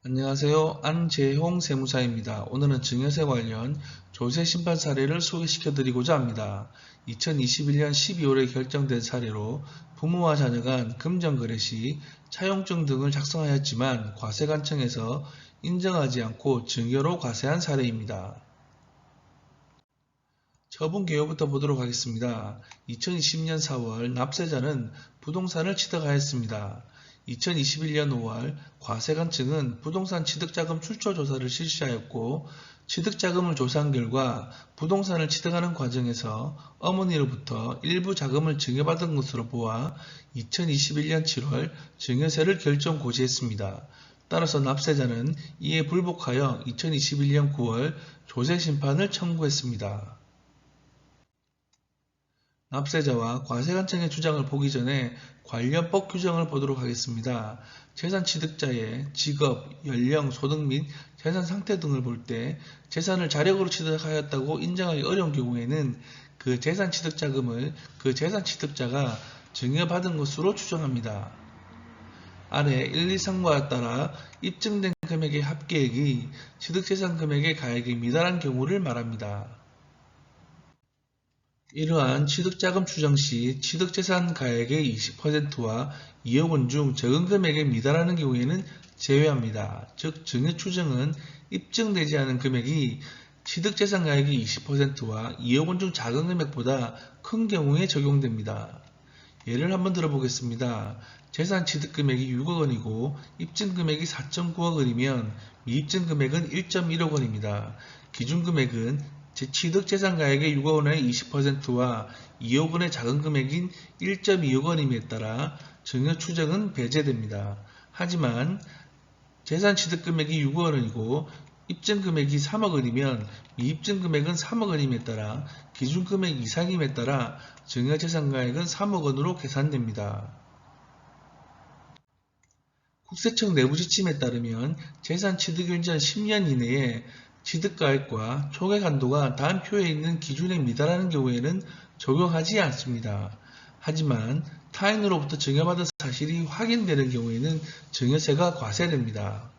안녕하세요. 안재홍 세무사입니다. 오늘은 증여세 관련 조세 심판 사례를 소개시켜 드리고자 합니다. 2021년 12월에 결정된 사례로 부모와 자녀 간 금전거래 시 차용증 등을 작성하였지만 과세관청에서 인정하지 않고 증여로 과세한 사례입니다. 처분 개요부터 보도록 하겠습니다. 2020년 4월 납세자는 부동산을 취득하였습니다. 2021년 5월 과세관청은 부동산 취득자금 출처 조사를 실시하였고 취득자금을 조사한 결과 부동산을 취득하는 과정에서 어머니로부터 일부 자금을 증여받은 것으로 보아 2021년 7월 증여세를 결정 고지했습니다. 따라서 납세자는 이에 불복하여 2021년 9월 조세심판을 청구했습니다. 납세자와 과세관청의 주장을 보기 전에 관련 법 규정을 보도록 하겠습니다. 재산 취득자의 직업, 연령, 소득 및 재산 상태 등을 볼 때 재산을 자력으로 취득하였다고 인정하기 어려운 경우에는 그 재산 취득자금을 그 재산 취득자가 증여받은 것으로 추정합니다. 아래 1, 2상과 따라 입증된 금액의 합계액이 취득재산 금액의 가액에 미달한 경우를 말합니다. 이러한 취득자금 추정 시 취득재산 가액의 20%와 2억 원 중 적은 금액에 미달하는 경우에는 제외합니다. 즉 증여 추정은 입증되지 않은 금액이 취득재산 가액의 20%와 2억 원 중 작은 금액보다 큰 경우에 적용됩니다. 예를 한번 들어보겠습니다. 재산 취득 금액이 6억 원이고 입증 금액이 4.9억 원이면 미입증 금액은 1.1억 원입니다. 기준 금액은 취득재산가액의 6억 원의 20%와 2억 원의 작은 금액인 1.2억 원임에 따라 증여 추정은 배제됩니다. 하지만 재산 취득 금액이 6억 원이고 입증 금액이 3억 원이면 미입증 금액은 3억 원임에 따라 기준 금액 이상임에 따라 증여재산가액은 3억 원으로 계산됩니다. 국세청 내부지침에 따르면 재산 취득일 전 10년 이내에 취득가액과 초과한도가 다음 표에 있는 기준에 미달하는 경우에는 적용하지 않습니다. 하지만 타인으로부터 증여받은 사실이 확인되는 경우에는 증여세가 과세됩니다.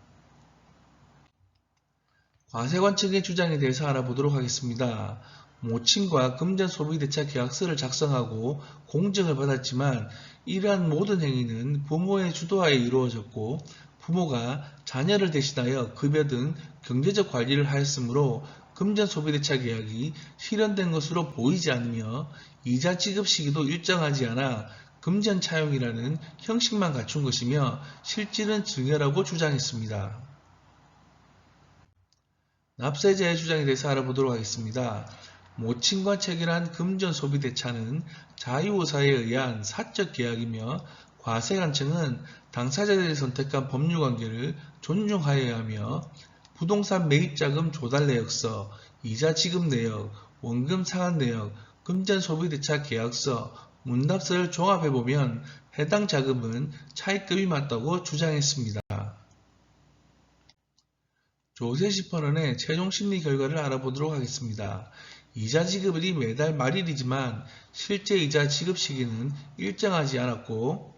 과세관청의 주장에 대해서 알아보도록 하겠습니다. 모친과 금전소비대차 계약서를 작성하고 공증을 받았지만 이러한 모든 행위는 부모의 주도하에 이루어졌고 부모가 자녀를 대신하여 급여 등 경제적 관리를 하였으므로 금전소비대차 계약이 실현된 것으로 보이지 않으며 이자 지급 시기도 일정하지 않아 금전차용이라는 형식만 갖춘 것이며 실질은 증여라고 주장했습니다. 납세자의 주장에 대해서 알아보도록 하겠습니다. 모친과 체결한 금전소비대차는 자유의사에 의한 사적 계약이며 과세관청은 당사자들이 선택한 법률관계를 존중하여야 하며 부동산 매입자금 조달 내역서, 이자 지급 내역, 원금 상환 내역, 금전소비대차 계약서, 문답서를 종합해보면 해당 자금은 차입금이 맞다고 주장했습니다. 조세심판원의 최종 심리 결과를 알아보도록 하겠습니다. 이자 지급일이 매달 말일이지만 실제 이자 지급 시기는 일정하지 않았고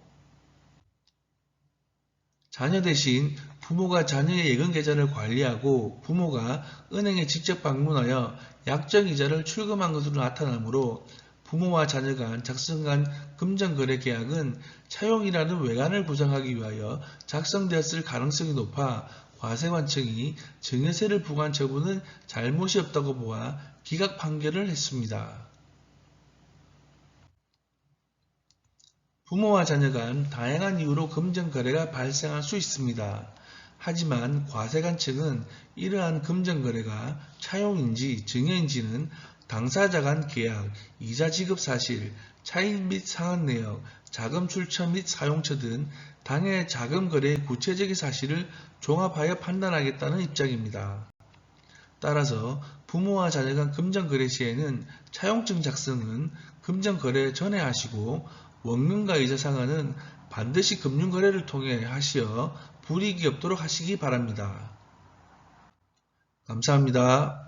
자녀 대신 부모가 자녀의 예금 계좌를 관리하고 부모가 은행에 직접 방문하여 약정 이자를 출금한 것으로 나타나므로 부모와 자녀 간 작성한 금전거래 계약은 차용이라는 외관을 부정하기 위하여 작성되었을 가능성이 높아 과세관청이 증여세를 부과한 처분은 잘못이 없다고 보아 기각 판결을 했습니다. 부모와 자녀 간 다양한 이유로 금전거래가 발생할 수 있습니다. 하지만 과세관청은 이러한 금전거래가 차용인지 증여인지는 당사자 간 계약, 이자 지급 사실, 차입 및 상환 내역, 자금 출처 및 사용처 등 당해 자금 거래의 구체적인 사실을 종합하여 판단하겠다는 입장입니다. 따라서 부모와 자녀 간 금전거래 시에는 차용증 작성은 금전거래 전에 하시고 원금과 이자 상환은 반드시 금융거래를 통해 하시어 불이익이 없도록 하시기 바랍니다. 감사합니다.